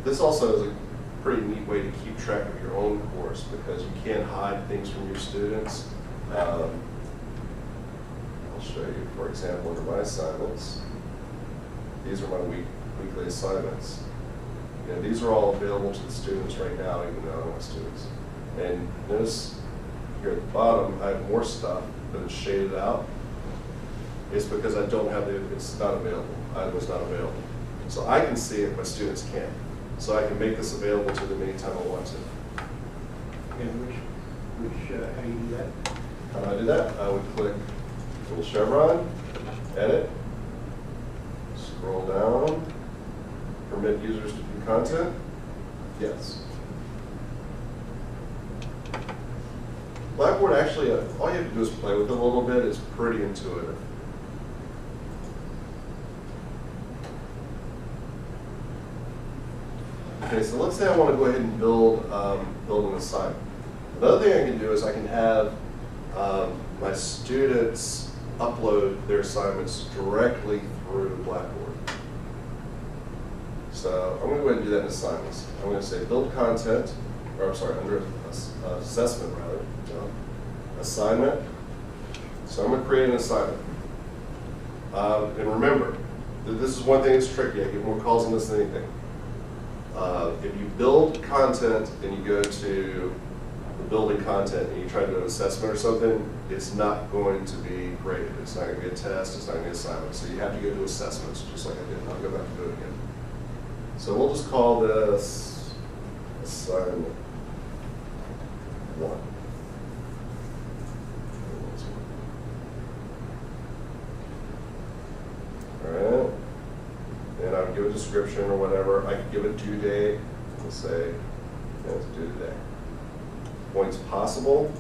This also is a pretty neat way to keep track of your own course because you can't hide things from your students. I'll show you, for example, under my assignments. These are my weekly assignments. You know, these are all available to the students right now, even though I don't have students. And notice here at the bottom, I have more stuff, but it's shaded out. It's because I don't have it's not available. I was not available. So I can see it, my students can't. So I can make this available to them anytime I want to. And how do you do that? How do I do that? I would click the little chevron, edit, scroll down, permit users to view content. Yes. Blackboard actually, all you have to do is play with it a little bit. It's pretty intuitive. Okay, so let's say I want to go ahead and build an assignment. Another thing I can do is I can have my students upload their assignments directly through Blackboard. So I'm going to go ahead and do that in assignments. I'm going to say build content, or I'm sorry, under assessment rather, assignment. So I'm going to create an assignment. And remember, this is one thing that's tricky. I get more calls on this than anything. If you build content and you go to the building content and you try to do an assessment or something, it's not going to be graded. It's not going to be a test. It's not going to be an assignment. So you have to go to assessments, just like I did. And I'll go back to do it again. So we'll just call this assignment 1. All right. And I would give a description or whatever. I could give a due date and say, it's due today. Points possible.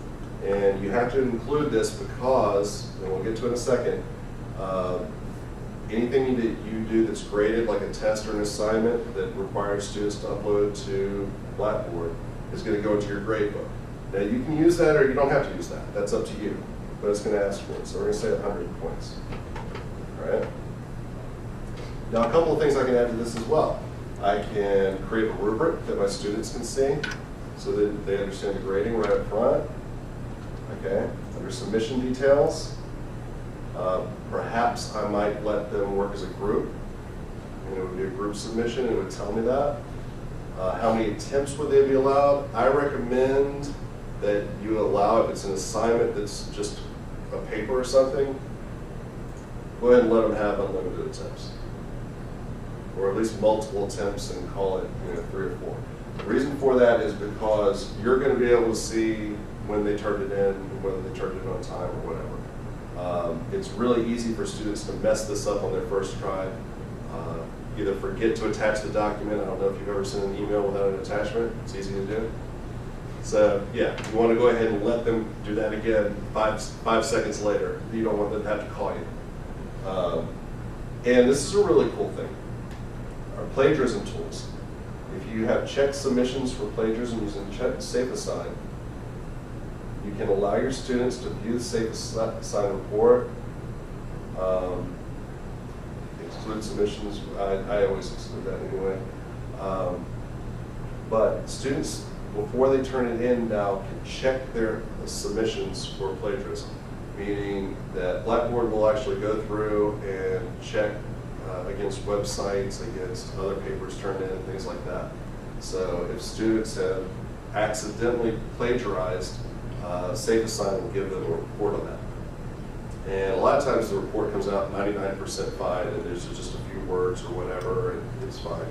And you have to include this because, and we'll get to it in a second, anything that you do that's graded, like a test or an assignment that requires students to upload to Blackboard, is going to go into your grade book. Now you can use that or you don't have to use that. That's up to you. But it's going to ask for it. So we're going to say 100 points. All right. Now a couple of things I can add to this as well. I can create a rubric that my students can see so that they understand the grading right up front. Okay. Under submission details, perhaps I might let them work as a group. And it would be a group submission. It would tell me that. How many attempts would they be allowed? I recommend that you allow, if it's an assignment that's just a paper or something, go ahead and let them have unlimited attempts. Or at least multiple attempts and call it 3 or 4. The reason for that is because you're going to be able to see when they turned it in, and whether they turned it on time or whatever. It's really easy for students to mess this up on their first try. Either forget to attach the document. I don't know if you've ever sent an email without an attachment. It's easy to do. So yeah, you want to go ahead and let them do that again 5 seconds later. You don't want them to have to call you. And this is a really cool thing. Our plagiarism tools. If you have checked submissions for plagiarism using Safe Assign, you can allow your students to view the Safe Assign report. Exclude submissions. I always exclude that anyway. But students, before they turn it in now, can check their submissions for plagiarism, meaning that Blackboard will actually go through and check against websites, against other papers turned in, things like that. So if students have accidentally plagiarized, Safe Assign will give them a report on that. And a lot of times the report comes out 99% fine, and there's just a few words or whatever, and it's fine.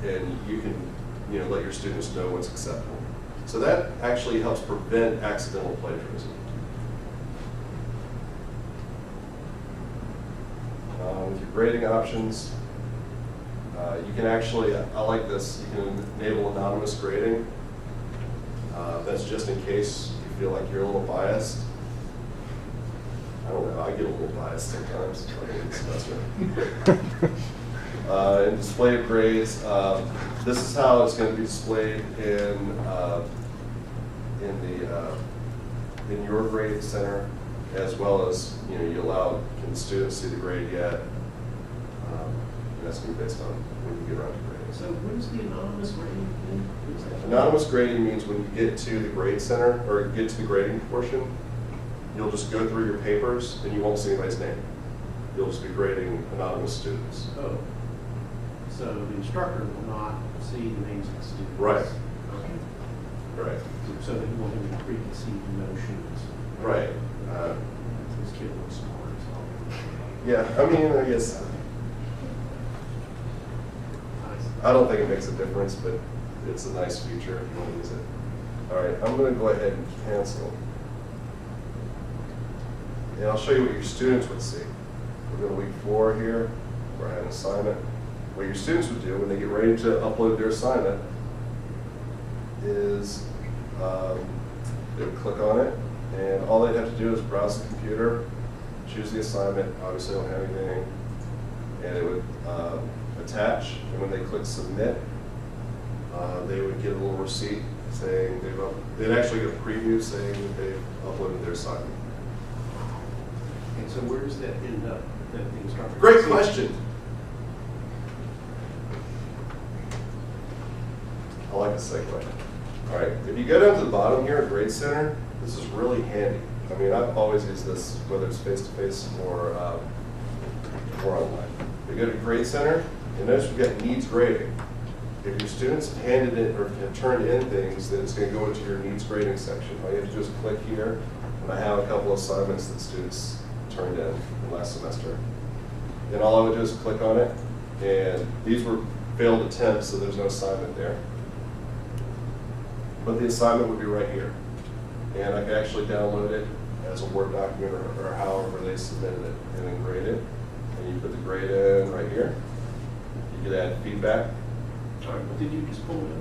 And you can let your students know what's acceptable. So that actually helps prevent accidental plagiarism. With your grading options, you can actually, I like this, you can enable anonymous grading. That's just in case you feel like you're a little biased. I don't know, I get a little biased sometimes. And display of grades. This is how it's going to be displayed in your grade center, as well as you allow, can the students see the grade yet? And that's going to be based on when you get around to grading. So what is the anonymous grading thing? Anonymous grading means when you get to the grade center, or get to the grading portion, you'll just go through your papers and you won't see anybody's name. You'll just be grading anonymous students. Oh, so the instructor will not see the names of the students? Right. Okay. Right. So that you won't have any preconceived notions? Right. This kid looks smart, so. Yeah, I mean, I guess, I don't think it makes a difference, but it's a nice feature if you want to use it. All right, I'm going to go ahead and cancel. And I'll show you what your students would see. We're going to week 4 here, where I had an assignment. What your students would do when they get ready to upload their assignment is they would click on it, and all they'd have to do is browse the computer, choose the assignment, obviously I don't have anything, and it would attach, and when they click submit, they would get a little receipt saying they'd actually get a preview saying that they've uploaded their assignment. And so where does that end up, that the instructor? Great question. I like the segue. All right, if you go down to the bottom here at Grade Center, this is really handy. I mean, I've always used this, whether it's face-to-face or online. If you go to Grade Center, you'll notice we've got needs grading. If your students have handed in or have turned in things, then it's going to go into your needs grading section. All you have to do is click here, and I have a couple of assignments that students turned in last semester. And all I would do is click on it, and these were failed attempts, so there's no assignment there. But the assignment would be right here. And I could actually download it as a Word document or however they submitted it, and then grade it. And you put the grade in right here. You could add feedback. Sorry, but did you just pull it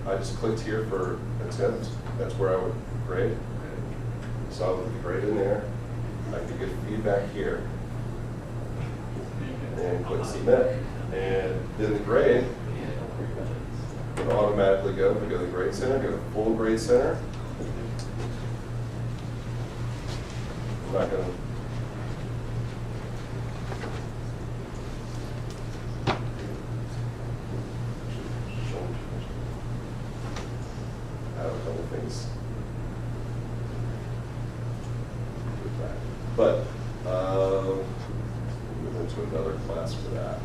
up? I just clicked here for attempt. That's where I would grade. So I would put the grade in there. I could get feedback here. And click submit. And then the grade would automatically go. If we go to the Grade Center, go to Full Grade Center. I'm not going to. I have a couple things. But we'll move into another class for that.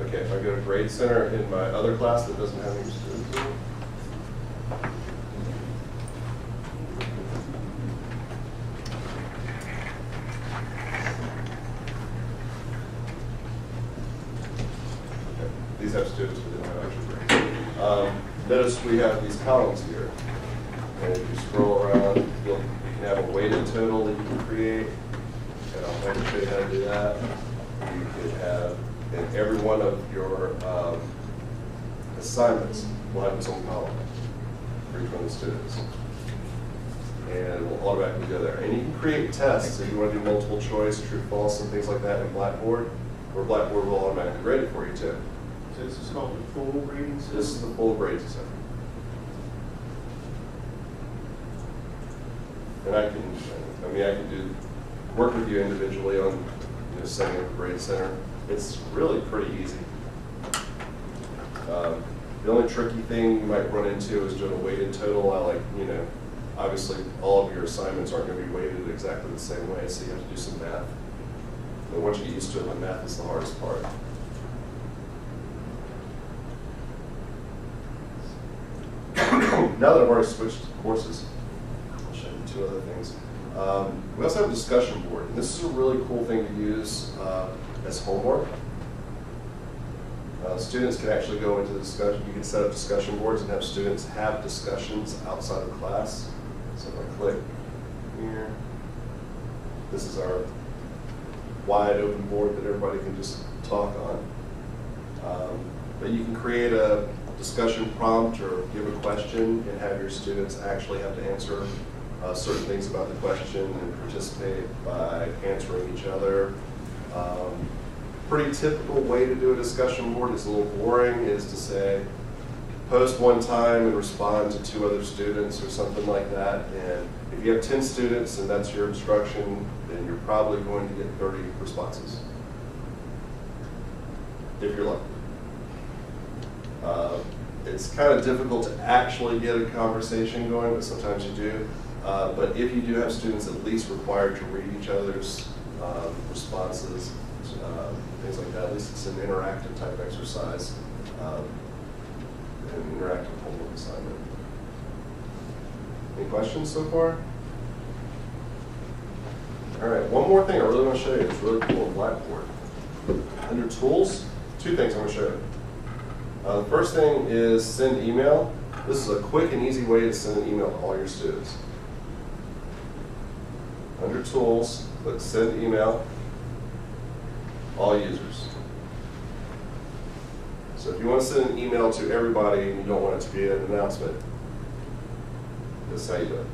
Okay, if I go to Grade Center in my other class that doesn't have any students in it, these have students within my actual grade. Notice we have these columns here. And if you scroll around, you can have a weighted total that you can create. And I'll show you how to do that. You could have, in every one of your assignments will have its own column for each one of the students. And it will automatically go there. And you can create tests if you want to do multiple choice, true, false, and things like that in Blackboard, where Blackboard will automatically grade it for you too. So this is called the full grading system? This is the full grade system. And I can do work with you individually on setting up a grade center. It's really pretty easy. The only tricky thing you might run into is doing a weighted total. Obviously all of your assignments aren't going to be weighted exactly the same way, so you have to do some math. And once you get used to it, the math is the hardest part. Now that I've already switched courses, I'll show you two other things. We also have a discussion board. And this is a really cool thing to use as homework. Students can actually go into the discussion. You can set up discussion boards and have students have discussions outside of class. So if I click here, this is our wide open board that everybody can just talk on. But you can create a discussion prompt or give a question and have your students actually have to answer certain things about the question and participate by answering each other. Pretty typical way to do a discussion board is a little boring, is to say, post one time and respond to 2 other students or something like that. And if you have 10 students and that's your instruction, then you're probably going to get 30 responses, if you're lucky. It's kind of difficult to actually get a conversation going, but sometimes you do. But if you do have students at least required to read each other's responses, things like that, at least it's an interactive type exercise, an interactive homework assignment. Any questions so far? All right, one more thing I really want to show you. It's really cool in Blackboard. Under Tools, 2 things I want to show you. The first thing is send email. This is a quick and easy way to send an email to all your students. Under Tools, click Send Email, all users. So if you want to send an email to everybody and you don't want it to be an announcement, this is how you do it.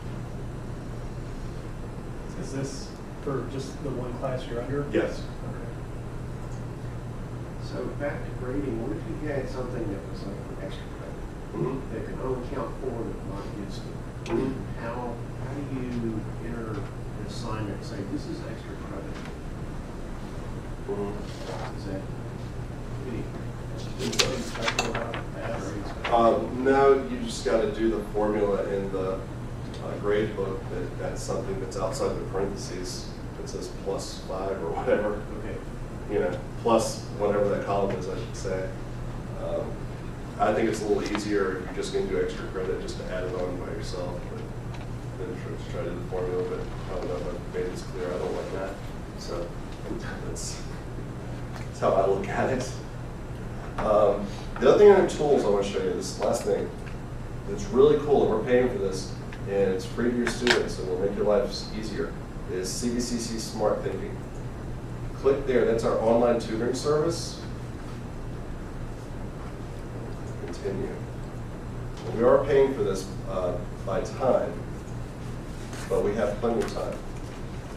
Is this for just the one class you're under? Yes. Okay. So back to grading, what if you had something that was like an extra credit Mhm. that could only count for but not against it? Mhm. How do you enter an assignment and say, this is extra credit? Mhm. Is that any? Anything special about that, or- No, you just got to do the formula in the grade book that's something that's outside the parentheses. It says +5 or whatever, Okay. you know, plus whatever that column is, I should say. I think it's a little easier if you're just going to do extra credit just to add it on by yourself, but then try to do the formula, but I don't know if I've made this clear. I don't like that. So that's how I look at it. The other thing under tools I want to show you, this last thing, that's really cool, and we're paying for this, and it's free to your students, and will make your lives easier, is CPCC Smart Thinking. Click there, that's our online tutoring service. Continue. And we are paying for this by time, but we have plenty of time.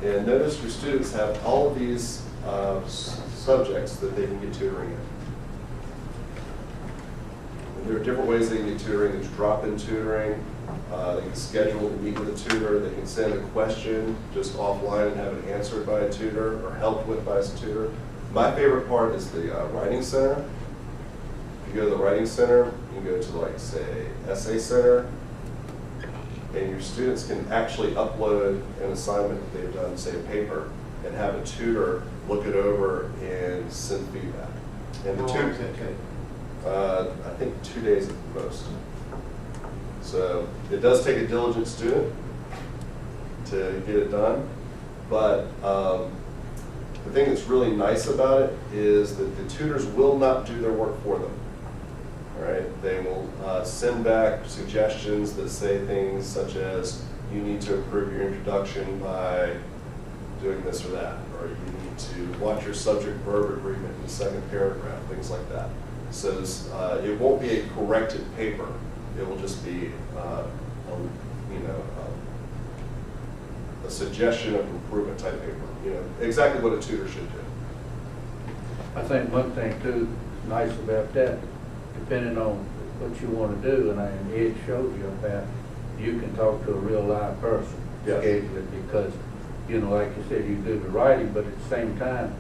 And notice your students have all of these subjects that they can get tutoring in. And there are different ways they can get tutoring. There's drop-in tutoring. They can schedule to meet with a tutor. They can send a question just offline and have it answered by a tutor or helped with by a tutor. My favorite part is the Writing Center. If you go to the Writing Center, you can go to, like, say, Essay Center, and your students can actually upload an assignment that they've done, say a paper, and have a tutor look it over and send feedback. And the How long tutor, does that take? I think 2 days at the most. So it does take a diligent student to get it done, but the thing that's really nice about it is that the tutors will not do their work for them. All right, they will send back suggestions that say things such as, you need to improve your introduction by doing this or that, or you need to watch your subject-verb agreement in the second paragraph, things like that. So it won't be a corrected paper. It will just be, a suggestion of improvement type paper. You know, exactly what a tutor should do. I think one thing too, nice about that, depending on what you want to do, and Ed showed you about, you can talk to a real live person. Yes. Schedule it, because, you know, like you said, you do the writing, but at the same time,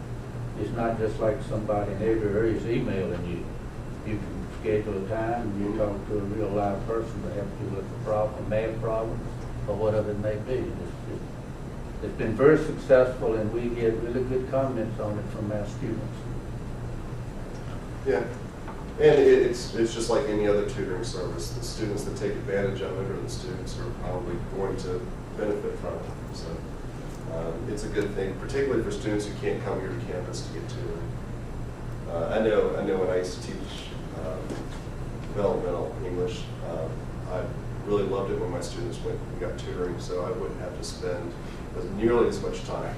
it's not just like somebody in every area is emailing you. You can schedule a time and you talk to a real live person to help you with a problem, math problem, or whatever it may be. It's been very successful, and we get really good comments on it from our students. Yeah, and it's just like any other tutoring service. The students that take advantage of it, or the students who are probably going to benefit from it. So it's a good thing, particularly for students who can't come here to campus to get tutoring. I know when I used to teach developmental English, I really loved it when my students went and got tutoring, so I wouldn't have to spend nearly as much time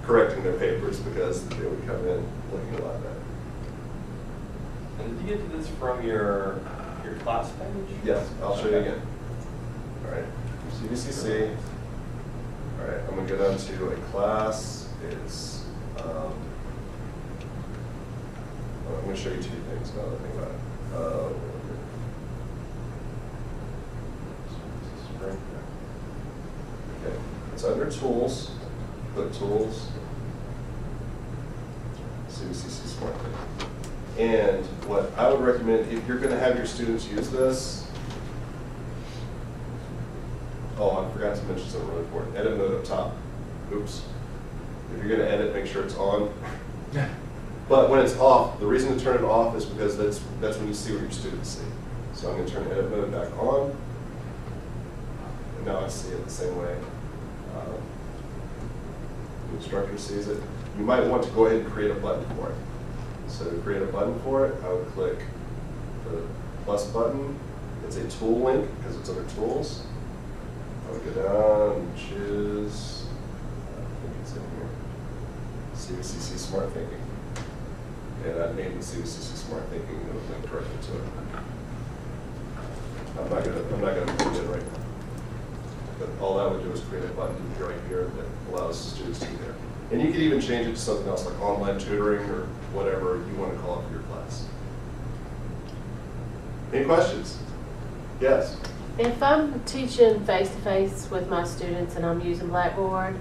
correcting their papers, because they would come in looking a lot better. And did you get to this from your class page? Yes, I'll show you again. All right, CPCC. All right, I'm going to go down to a class. It's, I'm going to show you two things now that I think about it. Okay, it's under Tools. Click Tools. CPCC Smart Thinking. And what I would recommend, if you're going to have your students use this, oh, I forgot to mention something really important. Edit mode up top. Oops. If you're going to edit, make sure it's on. But when it's off, the reason to turn it off is because that's when you see what your students see. So I'm going to turn edit mode back on. And now I see it the same way. The instructor sees it. You might want to go ahead and create a button for it. So to create a button for it, I would click the plus button. It's a tool link because it's under Tools. I would go down and choose, I think it's in here, CPCC Smart Thinking. and I named the CPCC Smart Thinking, and it'll link directly to it. I'm not gonna put it in right now. But all that would do is create a button right here that allows students to be there. And you could even change it to something else like online tutoring or whatever you want to call it for your class. Any questions? Yes? If I'm teaching face-to-face with my students and I'm using Blackboard,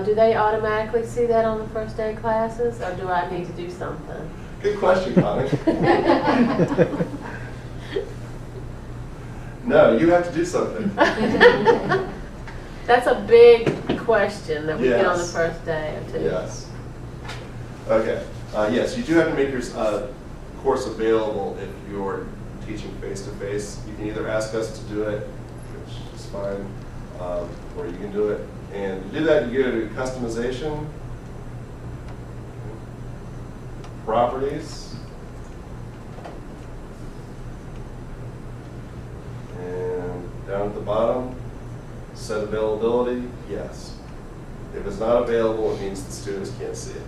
do they automatically see that on the first day of classes, or do I need to do something? Good question, Connie. No, you have to do something. That's a big question that we get on the Yes. first day of teaching. Yes. Okay. Yes, you do have to make your course available if you're teaching face-to-face. You can either ask us to do it, which is fine, or you can do it. And to do that, you go to customization, properties, and down at the bottom, set availability, yes. If it's not available, it means the students can't see it.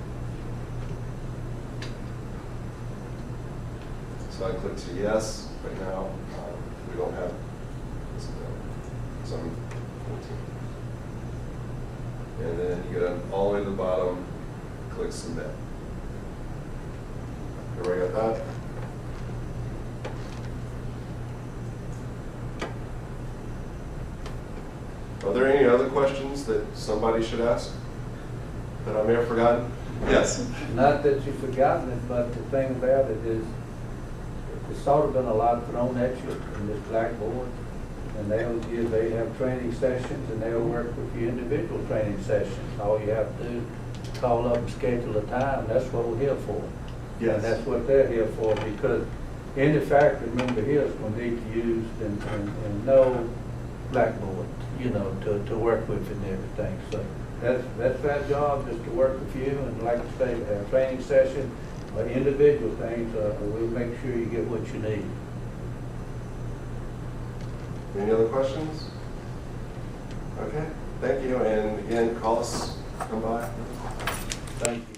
So I click to yes. Right now, we don't have this available. So I'm 14. And then you go all the way to the bottom, click submit. Everybody got that? Are there any other questions that somebody should ask that I may have forgotten? Yes. Not that you've forgotten it, but the thing about it is, it's sort of been a lot thrown at you in this Blackboard. And they have training sessions, and they'll work with you individual training sessions. All you have to do is call up and schedule a time. That's what we're here for. Yes. And that's what they're here for, because in the faculty member here is going to need to use and know Blackboard, you know, to work with and everything. So that's our job, is to work with you, and like I say, a training session, individual things, we'll make sure you get what you need. Any other questions? Okay, thank you. And again, call us, come by. Thank you.